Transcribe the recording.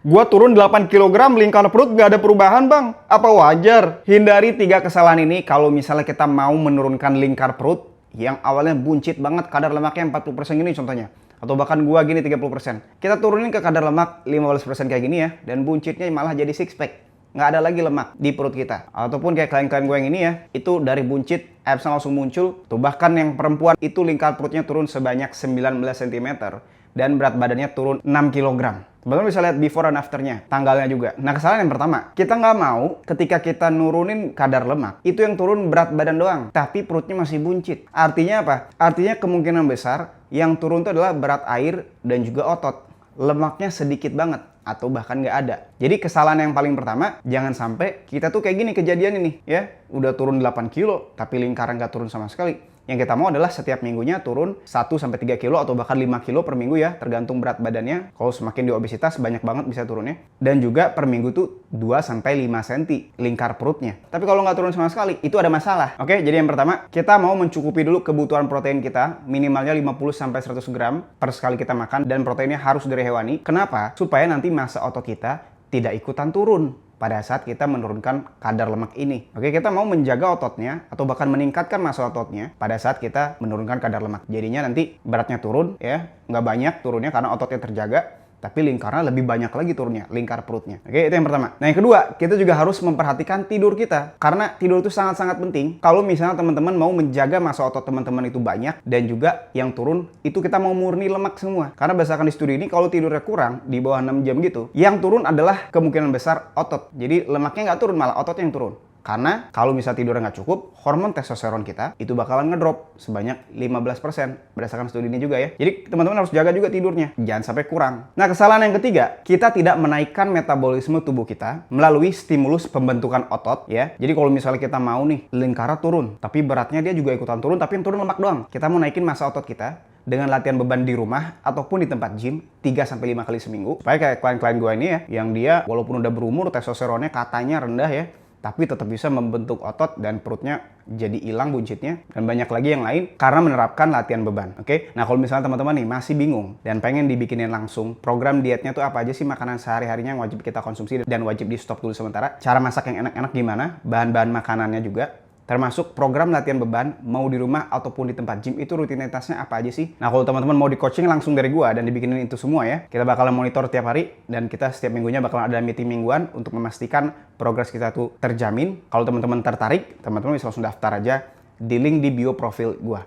Gua turun 8 kilogram, lingkar perut nggak ada perubahan bang. Apa wajar? Hindari 3 kesalahan ini kalau misalnya kita mau menurunkan lingkar perut yang awalnya buncit banget, kadar lemaknya 40% gini contohnya. Atau bahkan gua gini 30%. Kita turunin ke kadar lemak 15% kayak gini ya, dan buncitnya malah jadi six pack. Nggak ada lagi lemak di perut kita. Ataupun kayak klien-klien gue yang ini ya, itu dari buncit, absnya langsung muncul. Tuh bahkan yang perempuan itu lingkar perutnya turun sebanyak 19 cm. Dan berat badannya turun 6 kg. Teman-teman bisa lihat before and afternya, tanggalnya juga. Nah kesalahan yang pertama, kita nggak mau ketika kita nurunin kadar lemak, itu yang turun berat badan doang, tapi perutnya masih buncit. Artinya apa? Artinya kemungkinan besar yang turun itu adalah berat air dan juga otot. Lemaknya sedikit banget atau bahkan nggak ada. Jadi kesalahan yang paling pertama, jangan sampai kita tuh kayak gini kejadian ini ya, udah turun 8 kilo tapi lingkaran nggak turun sama sekali. Yang kita mau adalah setiap minggunya turun 1-3 kilo atau bahkan 5 kilo per minggu ya, tergantung berat badannya. Kalau semakin di obesitas banyak banget bisa turunnya. Dan juga per minggu tuh 2-5 cm lingkar perutnya. Tapi kalau nggak turun sama sekali, itu ada masalah. Oke, jadi yang pertama, kita mau mencukupi dulu kebutuhan protein kita, minimalnya 50-100 gram per sekali kita makan, dan proteinnya harus dari hewani. Kenapa? Supaya nanti massa otot kita tidak ikutan turun pada saat kita menurunkan kadar lemak ini. Oke, kita mau menjaga ototnya atau bahkan meningkatkan massa ototnya pada saat kita menurunkan kadar lemak. Jadinya nanti beratnya turun ya, nggak banyak turunnya karena ototnya terjaga, tapi lingkarnya lebih banyak lagi turunnya, lingkar perutnya. Oke, itu yang pertama. Nah, yang kedua, kita juga harus memperhatikan tidur kita. Karena tidur itu sangat-sangat penting. Kalau misalnya teman-teman mau menjaga massa otot teman-teman itu banyak, dan juga yang turun, itu kita mau murni lemak semua. Karena berdasarkan di studi ini, kalau tidurnya kurang, di bawah 6 jam gitu, yang turun adalah kemungkinan besar otot. Jadi lemaknya nggak turun, malah ototnya yang turun. Karena kalau misalnya tidurnya nggak cukup, hormon testosteron kita itu bakalan ngedrop sebanyak 15% berdasarkan studi ini juga ya. Jadi teman-teman harus jaga juga tidurnya, jangan sampai kurang. Nah kesalahan yang ketiga, kita tidak menaikkan metabolisme tubuh kita melalui stimulus pembentukan otot ya. Jadi kalau misalnya kita mau nih lingkar turun, tapi beratnya dia juga ikutan turun, tapi yang turun lemak doang. Kita mau naikin massa otot kita dengan latihan beban di rumah ataupun di tempat gym 3-5 kali seminggu. Supaya kayak klien-klien gue ini ya, yang dia walaupun udah berumur testosteronnya katanya rendah ya, tapi tetap bisa membentuk otot dan perutnya jadi hilang buncitnya, dan banyak lagi yang lain karena menerapkan latihan beban. Oke, nah kalau misalnya teman-teman nih masih bingung dan pengen dibikinin langsung program dietnya tuh apa aja sih makanan sehari-harinya yang wajib kita konsumsi dan wajib di stop dulu sementara, cara masak yang enak-enak gimana, bahan-bahan makanannya juga, termasuk program latihan beban mau di rumah ataupun di tempat gym, itu rutinitasnya apa aja sih. Nah kalau teman-teman mau di coaching langsung dari gua dan dibikinin itu semua ya, kita bakalan monitor tiap hari dan kita setiap minggunya bakalan ada meeting mingguan untuk memastikan progres kita tuh terjamin. Kalau teman-teman tertarik, teman-teman bisa langsung daftar aja di link di bio profil gua.